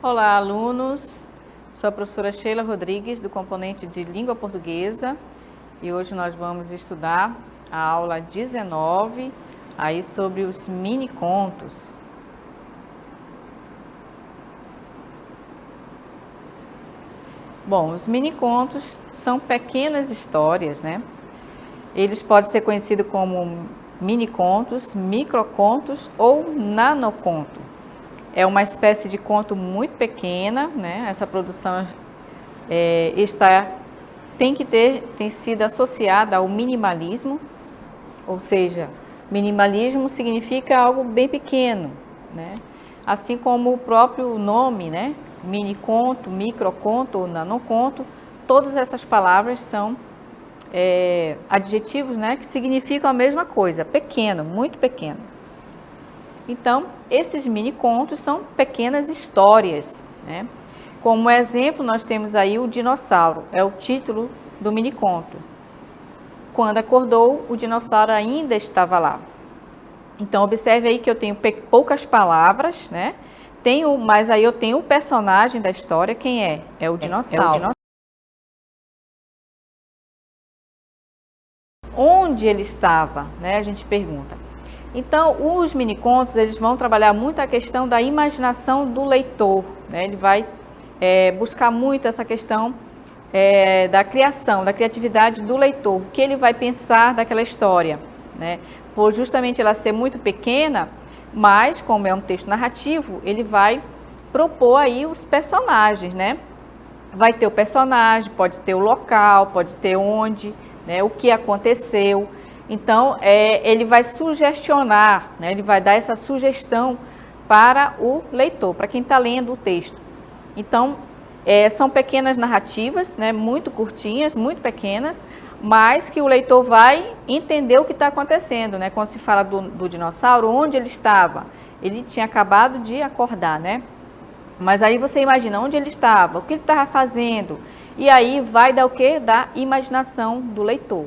Olá, alunos. Sou a professora Sheila Rodrigues, do componente de Língua Portuguesa, e hoje nós vamos estudar a aula 19, aí sobre os mini-contos. Bom, os mini-contos são pequenas histórias, né? Eles podem ser conhecidos como mini-contos, microcontos ou nanoconto. É uma espécie de conto muito pequena, né? Essa produção tem sido associada ao minimalismo, ou seja, minimalismo significa algo bem pequeno, né? Assim como o próprio nome, né? Mini-conto, microconto ou nanoconto, todas essas palavras são adjetivos, né? Que significam a mesma coisa, pequeno, muito pequeno. Então, esses mini-contos são pequenas histórias, né? Como exemplo, nós temos aí o dinossauro, é o título do mini-conto. Quando acordou, o dinossauro ainda estava lá. Então, observe aí que eu tenho poucas palavras, né? Mas aí eu tenho o personagem da história, quem é? É o dinossauro. Onde ele estava, né? A gente pergunta. Então, os mini-contos, eles vão trabalhar muito a questão da imaginação do leitor, né? Ele vai buscar muito essa questão da criação, da criatividade do leitor, o que ele vai pensar daquela história, né? Por justamente ela ser muito pequena, mas como é um texto narrativo, ele vai propor aí os personagens, né? Vai ter o personagem, pode ter o local, pode ter onde, né? O que aconteceu. Então, ele vai sugestionar, né? Ele vai dar essa sugestão para o leitor, para quem está lendo o texto. Então, são pequenas narrativas, né? Muito curtinhas, muito pequenas, mas que o leitor vai entender o que está acontecendo, né? Quando se fala do dinossauro, onde ele estava? Ele tinha acabado de acordar, né? Mas aí você imagina onde ele estava, o que ele estava fazendo, e aí vai dar o quê? Da imaginação do leitor.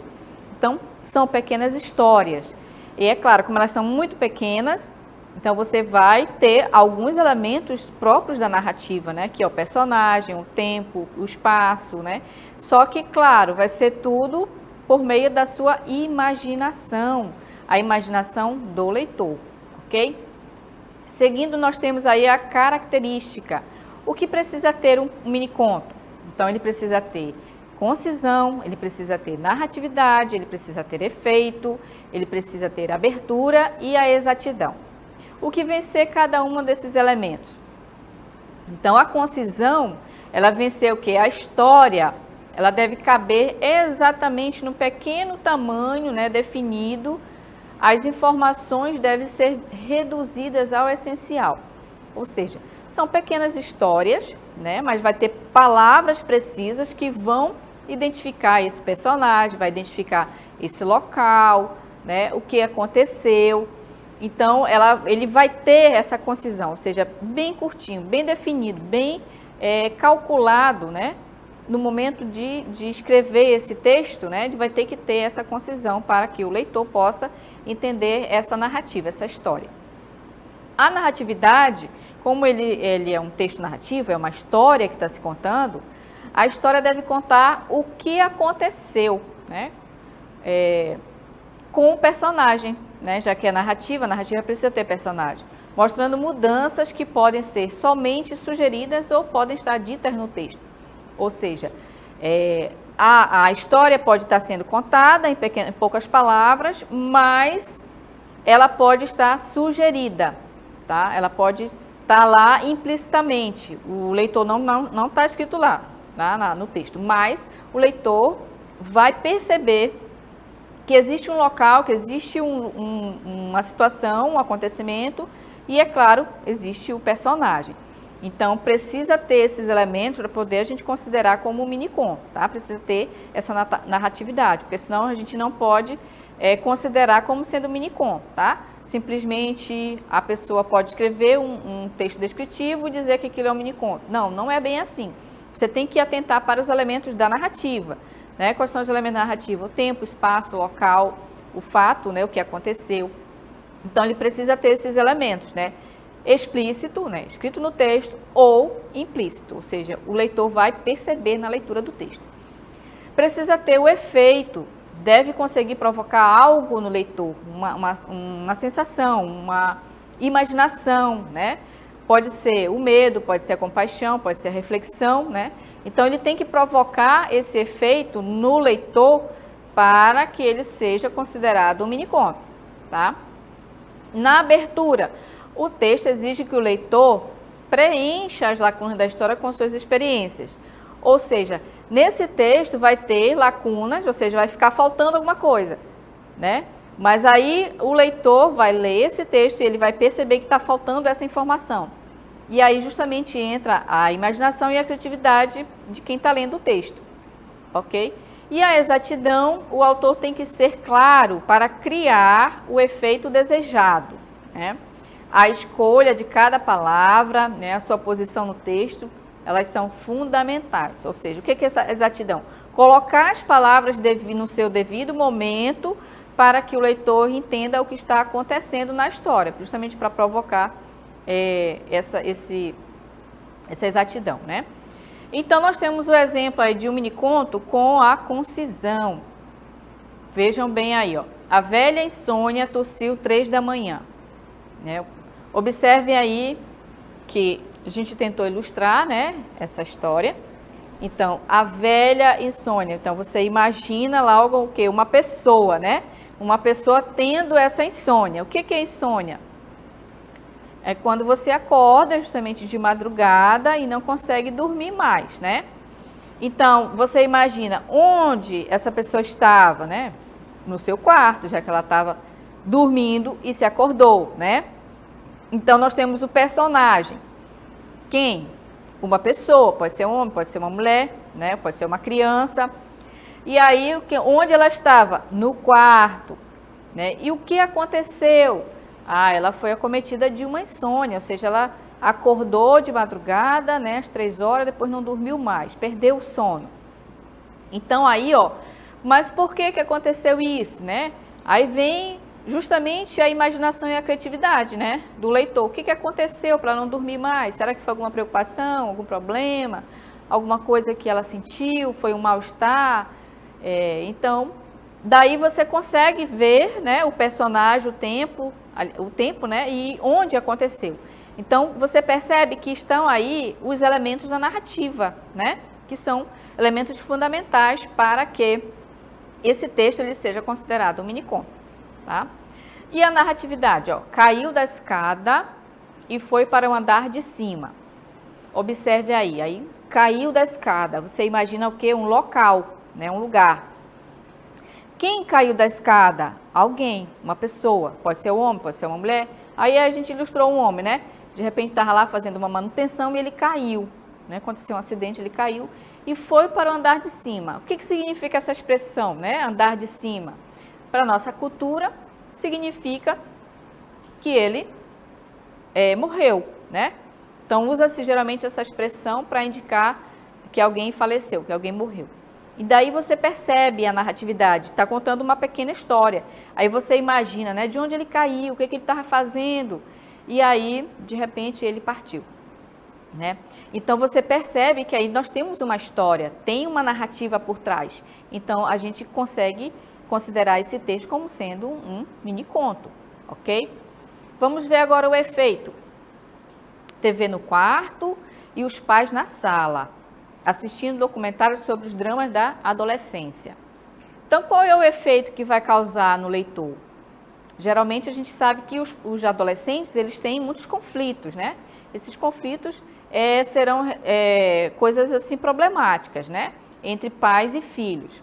Então, são pequenas histórias. E é claro, como elas são muito pequenas, então você vai ter alguns elementos próprios da narrativa, né? Que é o personagem, o tempo, o espaço, né? Só que, claro, vai ser tudo por meio da sua imaginação, a imaginação do leitor, ok? Seguindo, nós temos aí a característica. O que precisa ter um mini-conto? Então, ele precisa ter concisão, ele precisa ter narratividade, ele precisa ter efeito, ele precisa ter abertura e a exatidão. O que vem ser cada um desses elementos? Então, a concisão, ela vem ser o quê? A história, ela deve caber exatamente no pequeno tamanho, né, definido. As informações devem ser reduzidas ao essencial. Ou seja, são pequenas histórias, né, mas vai ter palavras precisas que vão identificar esse personagem, vai identificar esse local, né, o que aconteceu. Então, ele vai ter essa concisão, ou seja, bem curtinho, bem definido, bem calculado, né? No momento de escrever esse texto, né, ele vai ter que ter essa concisão para que o leitor possa entender essa narrativa, essa história. A narratividade, como ele é um texto narrativo, é uma história que está se contando, a história deve contar o que aconteceu, né, com o personagem, né, já que a narrativa precisa ter personagem, mostrando mudanças que podem ser somente sugeridas ou podem estar ditas no texto. Ou seja, a história pode estar sendo contada em poucas palavras, mas ela pode estar sugerida, tá? Ela pode estar lá implicitamente. O leitor não está escrito lá, tá? No texto, mas o leitor vai perceber que existe um local, que existe uma situação, um acontecimento, e, é claro, existe o personagem. Então, precisa ter esses elementos para poder a gente considerar como um mini-conto, tá? Precisa ter essa narratividade, porque senão a gente não pode considerar como sendo um mini-conto, tá? Simplesmente a pessoa pode escrever um texto descritivo e dizer que aquilo é um mini-conto. Não, não é bem assim. Você tem que atentar para os elementos da narrativa, né? Quais são os elementos da narrativa? O tempo, o espaço, o local, o fato, né? O que aconteceu. Então, ele precisa ter esses elementos, né? explícito, né, escrito no texto, ou implícito, ou seja, o leitor vai perceber na leitura do texto. Precisa ter o efeito, deve conseguir provocar algo no leitor, uma sensação, uma imaginação, né? Pode ser o medo, pode ser a compaixão, pode ser a reflexão, né? Então, ele tem que provocar esse efeito no leitor para que ele seja considerado um miniconto, tá? Na abertura, o texto exige que o leitor preencha as lacunas da história com suas experiências. Ou seja, nesse texto vai ter lacunas, ou seja, vai ficar faltando alguma coisa, né? Mas aí o leitor vai ler esse texto e ele vai perceber que está faltando essa informação. E aí justamente entra a imaginação e a criatividade de quem está lendo o texto, ok? E a exatidão, o autor tem que ser claro para criar o efeito desejado, né? A escolha de cada palavra, né, a sua posição no texto, elas são fundamentais. Ou seja, o que é essa exatidão? Colocar as palavras no seu devido momento para que o leitor entenda o que está acontecendo na história, justamente para provocar essa exatidão, né? Então, nós temos o exemplo aí de um miniconto com a concisão. Vejam bem aí, ó. A velha insônia tossiu 3 da manhã. Né? Observem aí que a gente tentou ilustrar, né, essa história. Então, a velha insônia. Então, você imagina logo o quê? Uma pessoa, né? Uma pessoa tendo essa insônia. O que é insônia? É quando você acorda justamente de madrugada e não consegue dormir mais, né? Então, você imagina onde essa pessoa estava, né? No seu quarto, já que ela estava dormindo e se acordou, né? Então, nós temos o personagem. Quem? Uma pessoa, pode ser um homem, pode ser uma mulher, né? Pode ser uma criança. E aí, onde ela estava? No quarto, né? E o que aconteceu? Ela foi acometida de uma insônia, ou seja, ela acordou de madrugada, né, às 3 horas, depois não dormiu mais, perdeu o sono. Então aí, ó, mas por que aconteceu isso, né? Aí vem justamente a imaginação e a criatividade, né, do leitor. O que aconteceu para não dormir mais? Será que foi alguma preocupação, algum problema, alguma coisa que ela sentiu, foi um mal-estar? Então, daí você consegue ver, né, o personagem, o tempo, né, e onde aconteceu. Então, você percebe que estão aí os elementos da narrativa, né, que são elementos fundamentais para que esse texto ele seja considerado um miniconto, tá? E a narratividade, ó, caiu da escada e foi para o andar de cima. Observe aí, caiu da escada, você imagina o quê? Um local, né, um lugar. Quem caiu da escada? Alguém, uma pessoa, pode ser um homem, pode ser uma mulher. Aí a gente ilustrou um homem, né? De repente estava lá fazendo uma manutenção e ele caiu, né? Aconteceu um acidente, ele caiu e foi para o andar de cima. O que significa essa expressão, né? Andar de cima. Para a nossa cultura, significa que ele morreu, né? Então, usa-se geralmente essa expressão para indicar que alguém faleceu, que alguém morreu. E daí você percebe a narratividade, está contando uma pequena história. Aí você imagina, né, de onde ele caiu, o que ele estava fazendo. E aí, de repente, ele partiu, né? Então, você percebe que aí nós temos uma história, tem uma narrativa por trás. Então, a gente consegue considerar esse texto como sendo um mini-conto, ok? Vamos ver agora o efeito. TV no quarto e os pais na sala, assistindo documentários sobre os dramas da adolescência. Então, qual é o efeito que vai causar no leitor? Geralmente, a gente sabe que os adolescentes, eles têm muitos conflitos, né? Esses conflitos serão coisas assim problemáticas, né? Entre pais e filhos.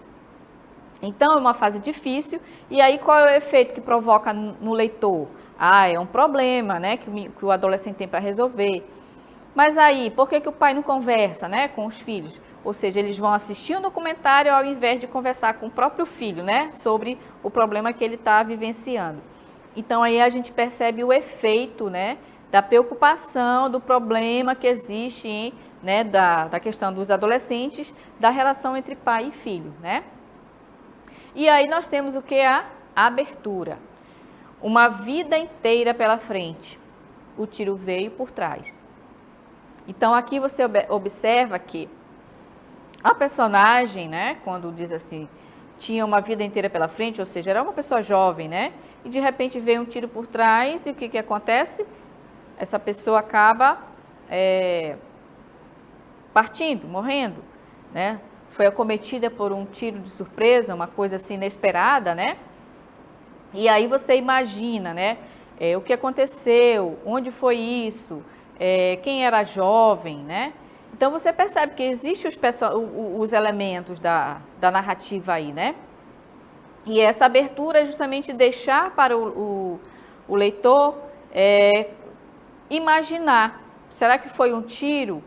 Então, é uma fase difícil. E aí, qual é o efeito que provoca no leitor? É um problema, né? Que o adolescente tem para resolver. Mas aí, por que o pai não conversa, né, com os filhos? Ou seja, eles vão assistir um documentário ao invés de conversar com o próprio filho, né, sobre o problema que ele está vivenciando. Então, aí a gente percebe o efeito, né, da preocupação, do problema que existe, né, da questão dos adolescentes, da relação entre pai e filho, né? E aí nós temos o que? A abertura. Uma vida inteira pela frente. o tiro veio por trás. Então, aqui você observa que a personagem, né, quando diz assim, tinha uma vida inteira pela frente, ou seja, era uma pessoa jovem, né, e de repente veio um tiro por trás e o que acontece? Essa pessoa acaba partindo, morrendo, né, foi acometida por um tiro de surpresa, uma coisa assim inesperada, né, e aí você imagina, né, o que aconteceu, onde foi isso, quem era jovem, né? Então você percebe que existem os elementos da narrativa aí, né? E essa abertura é justamente deixar para o leitor imaginar, será que foi um tiro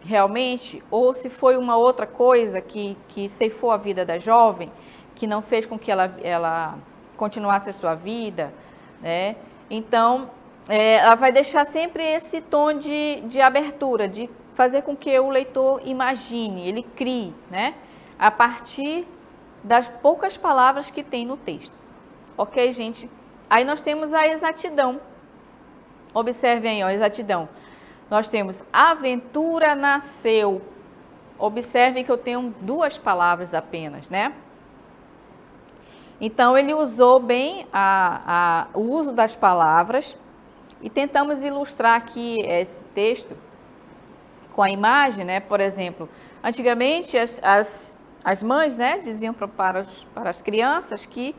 realmente? Ou se foi uma outra coisa que ceifou a vida da jovem, que não fez com que ela continuasse a sua vida, né? Então, ela vai deixar sempre esse tom de abertura, de fazer com que o leitor imagine, ele crie, né? A partir das poucas palavras que tem no texto. Ok, gente? Aí nós temos a exatidão. Observem aí, ó, a exatidão. Nós temos a aventura nasceu. Observem que eu tenho 2 palavras apenas, né? Então, ele usou bem o uso das palavras e tentamos ilustrar aqui esse texto com a imagem, né? Por exemplo, antigamente as mães, né, diziam para as crianças que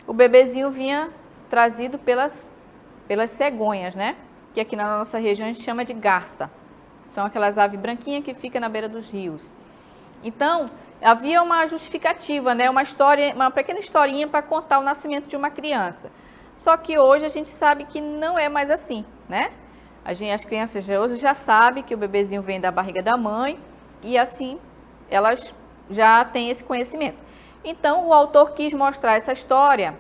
o bebezinho vinha trazido pelas cegonhas, né? Que aqui na nossa região a gente chama de garça. São aquelas aves branquinhas que ficam na beira dos rios. Então, havia uma justificativa, né? Uma história, uma pequena historinha para contar o nascimento de uma criança. Só que hoje a gente sabe que não é mais assim, né? As crianças de hoje já sabem que o bebezinho vem da barriga da mãe e assim elas já têm esse conhecimento. Então, o autor quis mostrar essa história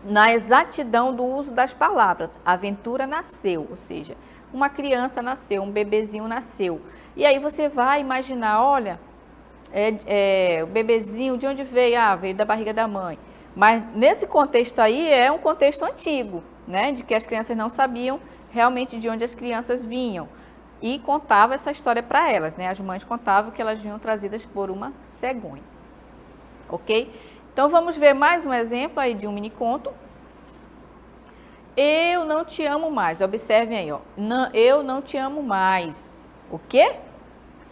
na exatidão do uso das palavras. A aventura nasceu, ou seja, uma criança nasceu, um bebezinho nasceu. E aí você vai imaginar, olha, o bebezinho, de onde veio? Ah, veio da barriga da mãe. Mas nesse contexto aí é um contexto antigo, né? De que as crianças não sabiam realmente de onde as crianças vinham. E contava essa história para elas, né? As mães contavam que elas vinham trazidas por uma cegonha. Ok? Então vamos ver mais um exemplo aí de um mini conto. Eu não te amo mais. Observem aí, ó. Eu não te amo mais. O quê?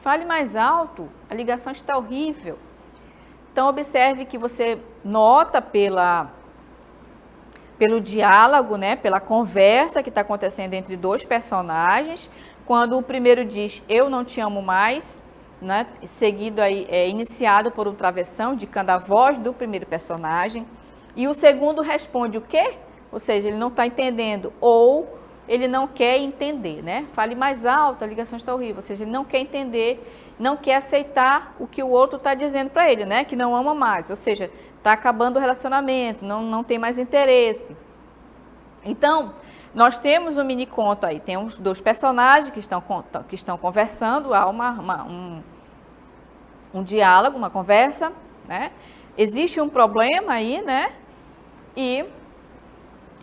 Fale mais alto, a ligação está horrível. Então, observe que você nota pelo diálogo, né, pela conversa que está acontecendo entre 2 personagens, quando o primeiro diz, eu não te amo mais, né, seguido aí, iniciado por um travessão, indicando a voz do primeiro personagem, e o segundo responde o quê? Ou seja, ele não está entendendo, ou ele não quer entender, né? Fale mais alto, a ligação está horrível, ou seja, ele não quer entender, não quer aceitar o que o outro está dizendo para ele, né? Que não ama mais, ou seja, está acabando o relacionamento, não tem mais interesse. Então, nós temos um mini conto aí, temos 2 personagens que estão conversando, há um diálogo, uma conversa, né? Existe um problema aí, né? E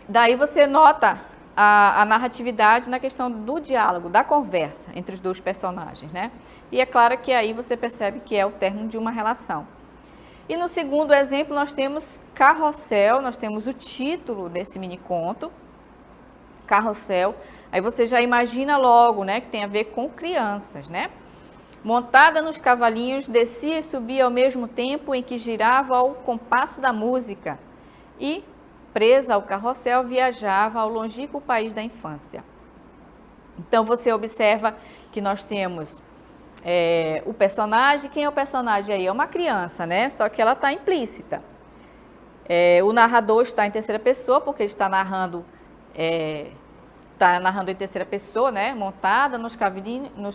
daí você nota a narratividade na questão do diálogo, da conversa entre os 2 personagens, né? E é claro que aí você percebe que é o término de uma relação. E no segundo exemplo nós temos Carrossel, nós temos o título desse mini conto, Carrossel. Aí você já imagina logo, né, que tem a ver com crianças, né? Montada nos cavalinhos, descia e subia ao mesmo tempo em que girava ao compasso da música e presa ao carrossel, viajava ao longínquo país da infância. Então, você observa que nós temos o personagem. Quem é o personagem aí? É uma criança, né? Só que ela está implícita. O narrador está em terceira pessoa, porque ele está narrando em terceira pessoa, né? Montada nos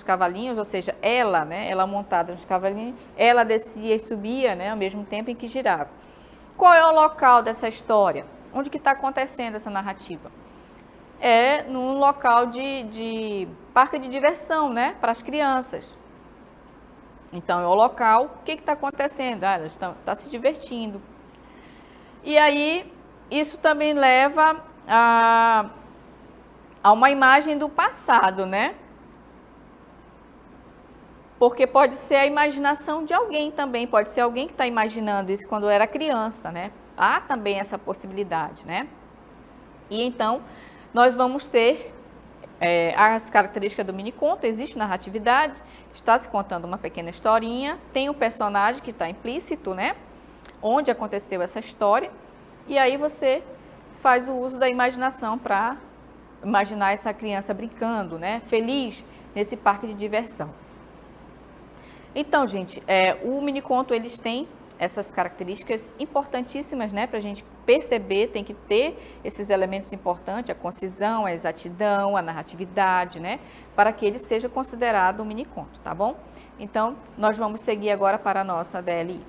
cavalinhos, ou seja, ela, né? Ela montada nos cavalinhos, ela descia e subia, né? Ao mesmo tempo em que girava. Qual é o local dessa história? Onde que está acontecendo essa narrativa? É num local de parque de diversão, né? Para as crianças. Então, é o local, o que está acontecendo? Ah, elas estão se divertindo. E aí, isso também leva a uma imagem do passado, né? Porque pode ser a imaginação de alguém também, pode ser alguém que está imaginando isso quando era criança, né? Há também essa possibilidade, né? E então, nós vamos ter as características do mini-conto. Existe narratividade, está se contando uma pequena historinha, tem um personagem que está implícito, né? Onde aconteceu essa história, e aí você faz o uso da imaginação para imaginar essa criança brincando, né? Feliz nesse parque de diversão. Então, gente, o mini-conto, eles têm essas características importantíssimas, né, para a gente perceber, tem que ter esses elementos importantes, a concisão, a exatidão, a narratividade, né, para que ele seja considerado um mini-conto, tá bom? Então, nós vamos seguir agora para a nossa DLI.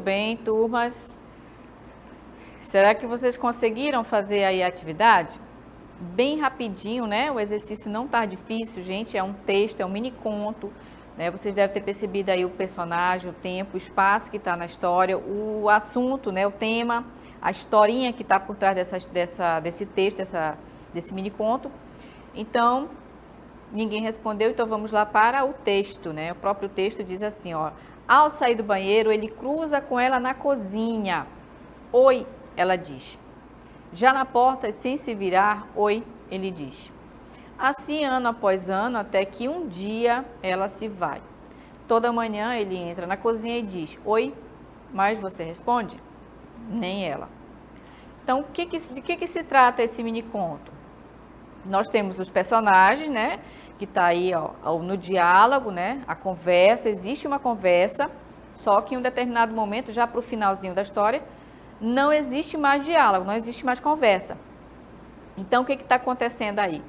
bem, turmas. Será que vocês conseguiram fazer aí a atividade? Bem rapidinho, né? O exercício não tá difícil, gente. É um texto, é um mini conto, né? Vocês devem ter percebido aí o personagem, o tempo, o espaço que está na história, o assunto, né? O tema, a historinha que está por trás desse texto, desse mini conto. Então, ninguém respondeu, então vamos lá para o texto, né? O próprio texto diz assim, ó. Ao sair do banheiro, ele cruza com ela na cozinha. Oi, ela diz. Já na porta, sem se virar, oi, ele diz. Assim, ano após ano, até que um dia ela se vai. Toda manhã ele entra na cozinha e diz, oi, mas você responde? Nem ela. Então, de que se trata esse mini conto? Nós temos os personagens, né? Que está aí ó, no diálogo, né? A conversa, existe uma conversa, só que em um determinado momento, já para o finalzinho da história, não existe mais diálogo, não existe mais conversa. Então, o que está acontecendo aí?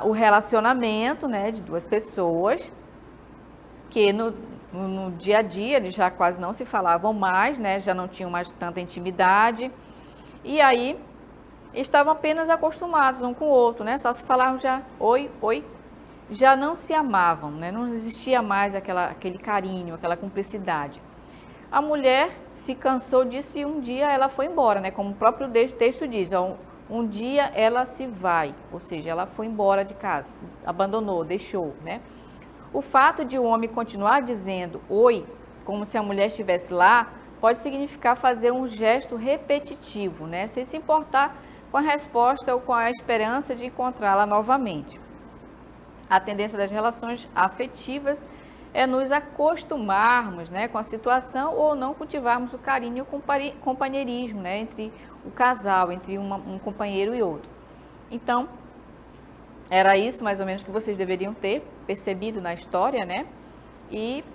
O relacionamento, né, de duas pessoas, que no dia a dia eles já quase não se falavam mais, né, já não tinham mais tanta intimidade, e aí estavam apenas acostumados um com o outro, né, só se falavam já oi, oi, já não se amavam, né, não existia mais aquele carinho, aquela cumplicidade. A mulher se cansou disso e um dia ela foi embora, né? Como o próprio texto diz, um dia ela se vai, ou seja, ela foi embora de casa, abandonou, deixou, né? O fato de o homem continuar dizendo oi, como se a mulher estivesse lá, pode significar fazer um gesto repetitivo, né? Sem se importar com a resposta ou com a esperança de encontrá-la novamente. A tendência das relações afetivas é nos acostumarmos, né, com a situação ou não cultivarmos o carinho e o companheirismo, né, entre o casal, entre um companheiro e outro. Então, era isso mais ou menos que vocês deveriam ter percebido na história, né? E,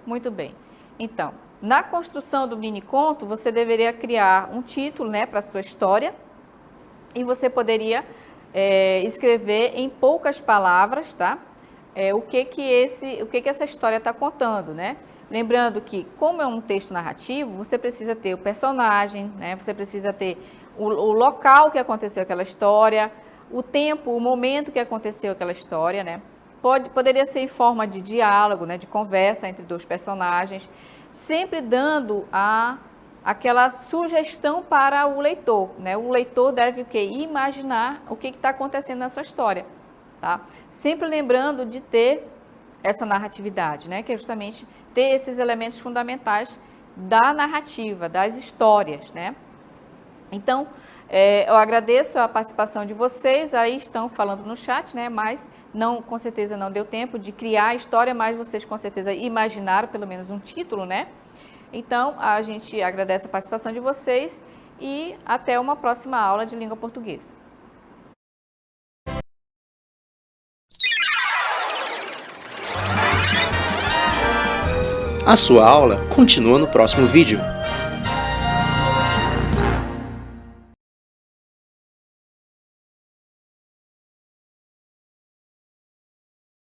muito bem. Então, na construção do mini conto, você deveria criar um título, né, para a sua história e você poderia escrever em poucas palavras, tá? O que essa história está contando, né? Lembrando que, como é um texto narrativo, você precisa ter o personagem, né? Você precisa ter o local que aconteceu aquela história, o tempo, o momento que aconteceu aquela história, né? Poderia ser em forma de diálogo, né? De conversa entre dois personagens, sempre dando aquela sugestão para o leitor, né? O leitor deve o quê? Imaginar o que está acontecendo na sua história. Tá? Sempre lembrando de ter essa narratividade, né? Que é justamente ter esses elementos fundamentais da narrativa, das histórias, né? Então, eu agradeço a participação de vocês, aí estão falando no chat, né? Mas com certeza não deu tempo de criar a história, mas vocês com certeza imaginaram pelo menos um título, né? Então, a gente agradece a participação de vocês e até uma próxima aula de língua portuguesa. A sua aula continua no próximo vídeo.